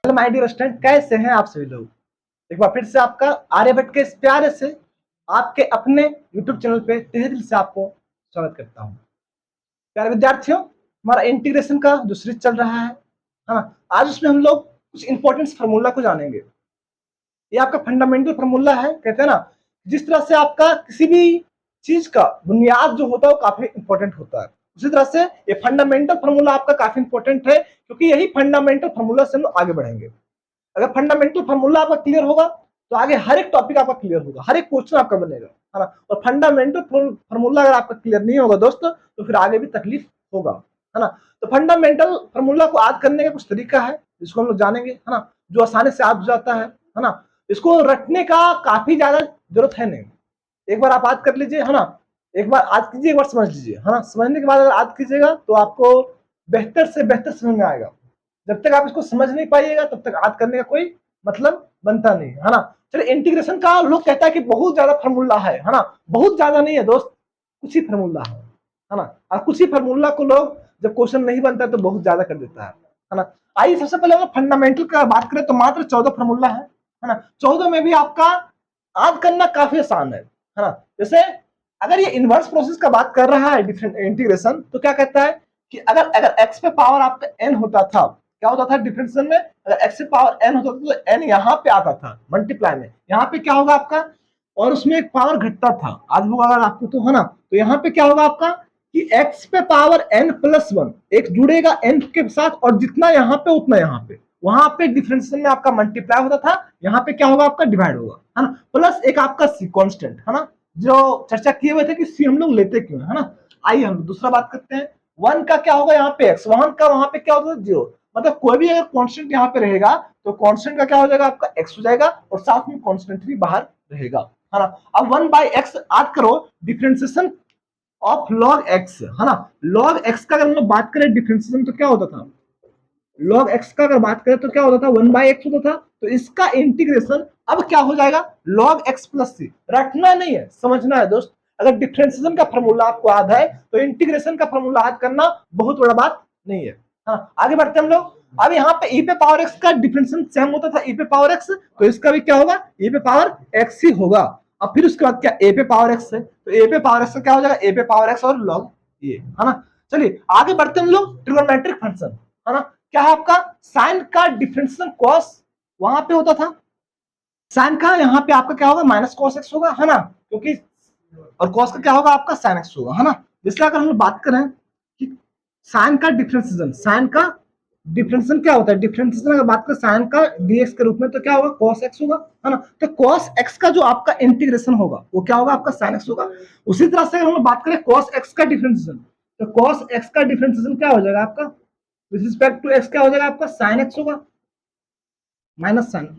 Hello my dear student, कैसे हैं आप सभी लोग। एक बार फिर से आपका आर्यभट्ट के इस प्यारे से आपके अपने YouTube चैनल पे तहे दिल से आपको स्वागत करता हूं। प्यारे विद्यार्थियों, हमारा इंटीग्रेशन का जो सीरीज चल रहा है ना, आज उसमें हम लोग कुछ इंपॉर्टेंट फार्मूला को जानेंगे। ये आपका फंडामेंटल फार्मूला है, कहते हैं ना, जिस तरह से आपका किसी भी चीज का बुनियाद जो होता है वो काफी इंपॉर्टेंट होता है, उसी तरह से ये फंडामेंटल फार्मूला आपका काफी इंपॉर्टेंट है, क्योंकि यही फंडामेंटल फार्मूला से हम लोग आगे बढ़ेंगे। अगर फंडामेंटल फार्मूला आपका क्लियर होगा तो आगे हर एक टॉपिक आपका क्लियर होगा, हर एक क्वेश्चन आपका बनेगा, है ना। और फंडामेंटल फार्मूला अगर आपका क्लियर नहीं होगा दोस्तों, तो फिर आगे भी तकलीफ होगा, है ना। तो फंडामेंटल फार्मूला को याद करने का कुछ तरीका है जिसको हम लोग जानेंगे, है ना, जो आसानी से याद हो जाता है ना। इसको रटने का काफी ज्यादा जरूरत है नहीं, एक बार आप याद कर लीजिए, है ना। एक बार याद कीजिए, एक बार समझ लीजिए, है ना। समझने के बाद अगर याद कीजिएगा तो आपको बेहतर से बेहतर समझ में आएगा। जब तक आप इसको समझ नहीं पाइएगा तब तक याद करने का कोई मतलब बनता नहीं, है ना। चलिए, इंटीग्रेशन का लोग कहता है कि बहुत ज्यादा फार्मूला है ना। बहुत ज्यादा नहीं है दोस्त, कुछ ही फार्मूला है ना। और कुछ ही फार्मूला को लोग जब क्वेश्चन नहीं बनता है तो बहुत ज्यादा कर देता है ना। आइए सबसे पहले अगर फंडामेंटल का बात करें तो मात्र 14 फार्मूला है ना। 14 में भी आपका याद करना काफी आसान है ना। जैसे अगर ये इनवर्स प्रोसेस का बात कर रहा है इंटीग्रेशन, तो क्या कहता है कि अगर अगर x पे पावर आपका n होता था, क्या होता था डिफरेंशियल में, अगर x पे पावर n होता था तो n यहाँ पे आता था मल्टीप्लाई में, यहाँ पे क्या होगा आपका, और उसमें एक पावर घटता था, आज होगा अगर आपको तो, है ना। तो यहाँ पे क्या होगा आपका कि x पे पावर n प्लस 1 एक जुड़ेगा n के साथ, और जितना यहाँ पे उतना यहाँ पे, वहां पे डिफरेंशियल में आपका मल्टीप्लाई होता था, यहाँ पे क्या होगा आपका डिवाइड होगा, है ना। प्लस एक आपका सी कांस्टेंट, है ना, जो चर्चा किए हुए थे कि सी हम लोग लेते क्यों, है ना। आइए हम दूसरा बात करते हैं। 1 का क्या होगा यहाँ पे x, 1 का वहां पे क्या होता है 0, मतलब कोई भी अगर कांस्टेंट यहाँ पे रहेगा तो कांस्टेंट का क्या हो जाएगा आपका x हो जाएगा, और साथ में कांस्टेंट भी बाहर रहेगा, है ना। अब 1/x याद करो, डिफरेंशिएशन ऑफ log x, है ना। log x का अगर हम लोग बात करें डिफरेंशिएशन तो क्या होता था, log x का अगर बात करें तो क्या होता था 1/x होता था। तो इसका इंटीग्रेशन अब क्या हो जाएगा log x प्लस सी। रटना नहीं है, समझना है दोस्त। अगर डिफरेंशिएशन का फार्मूला आपको याद है तो इंटीग्रेशन का फार्मूला याद करना बहुत बड़ा बात नहीं है। हाँ, आगे बढ़ते हम लोग। अब यहाँ पे e पे पावर x का डिफरेंशिएशन सेम होता था e पे पावर x, तो इसका भी क्या होगा e पे पावर x ही होगा। अब फिर उसके बाद क्या a पे पावर x है, तो a पे पावर x का क्या हो जाएगा a पे पावर x और log ये, है ना। चलिए आगे बढ़ते हम लोग। ट्रिगोनोमेट्रिक फंक्शन, है ना, क्या है आपका साइन का डिफरेंशिएशन कॉस वहां पे होता था, साइन का यहाँ पे आपका क्या होगा माइनस कॉस एक्स होगा, है ना, क्योंकि और कॉस का क्या होगा आपका साइन एक्स होगा, है ना। जैसे अगर हम बात करें कि साइन का डिफरेंशिएशन, साइन का डिफरेंशिएशन क्या होता है, डिफरेंशिएशन अगर बात करें साइन का dx के रूप में तो क्या होगा cos x होगा, है ना। तो cos x का जो आपका इंटीग्रेशन होगा वो क्या होगा आपका sin x होगा। उसी तरह से अगर हम बात करें cos x का डिफरेंशिएशन, तो cos x का डिफरेंशिएशन क्या हो जाएगा आपका विद रिस्पेक्ट टू x, क्या हो जाएगा आपका sin x होगा, माइनस साइन,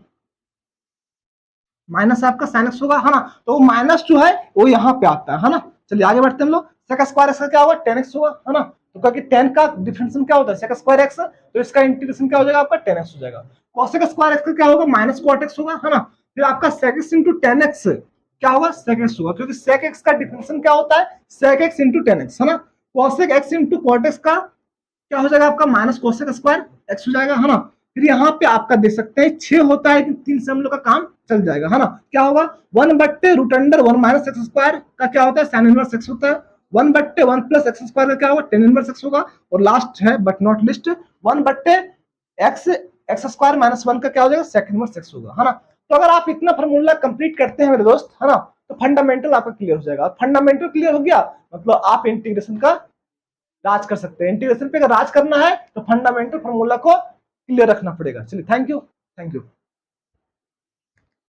माइनस आपका sin x होगा, है ना। तो माइनस जो है वो यहाँ पे आता है ना। चलिए आगे बढ़ते हैं हम लोग। sec स्क्वायर x का क्या होगा 10x होगा, है ना। तो क्योंकि 10 का डिफरेंशिएशन क्या होता है sec स्क्वायर x, तो इसका इंटीग्रेशन क्या हो जाएगा आपका 10x हो जाएगा। cosec स्क्वायर x का क्या होगा माइनस cot x होगा, है ना। फिर आपका sec x into 10x क्या होगा sec x होगा, क्योंकि sec x का डिफरेंशिएशन क्या होता है sec x into 10x, है ना। cosec x into cot x का क्या हो जाएगा आपका माइनस कोसेक स्क्वायर एक्स हो जाएगा, है ना। फिर यहाँ पे आपका देख सकते हैं 6 होता है, 3 से हम लोग का काम चल जाएगा, है ना। क्या होगा 1/√1 माइनस एक्स स्क्वायर का क्या होता है साइन इनवर्स एक्स होता है, 1/1 प्लस एक्स स्क्वायर का क्या होगा टेन इनवर्स एक्स होगा, और लास्ट है but not list 1/x x square minus 1 का क्या हो जाएगा सेक इनवर्स एक्स होगा, है ना। तो अगर आप इतना फॉर्मूला कंप्लीट करते हैं मेरे दोस्त, है ना, तो फंडामेंटल आपका क्लियर हो जाएगा। फंडामेंटल क्लियर हो गया मतलब आप इंटीग्रेशन का राज कर सकते हैं। इंटीग्रेशन पे अगर राज करना है तो फंडामेंटल फार्मूला को क्लियर रखना पड़ेगा। चलिए थैंक यू, थैंक यू।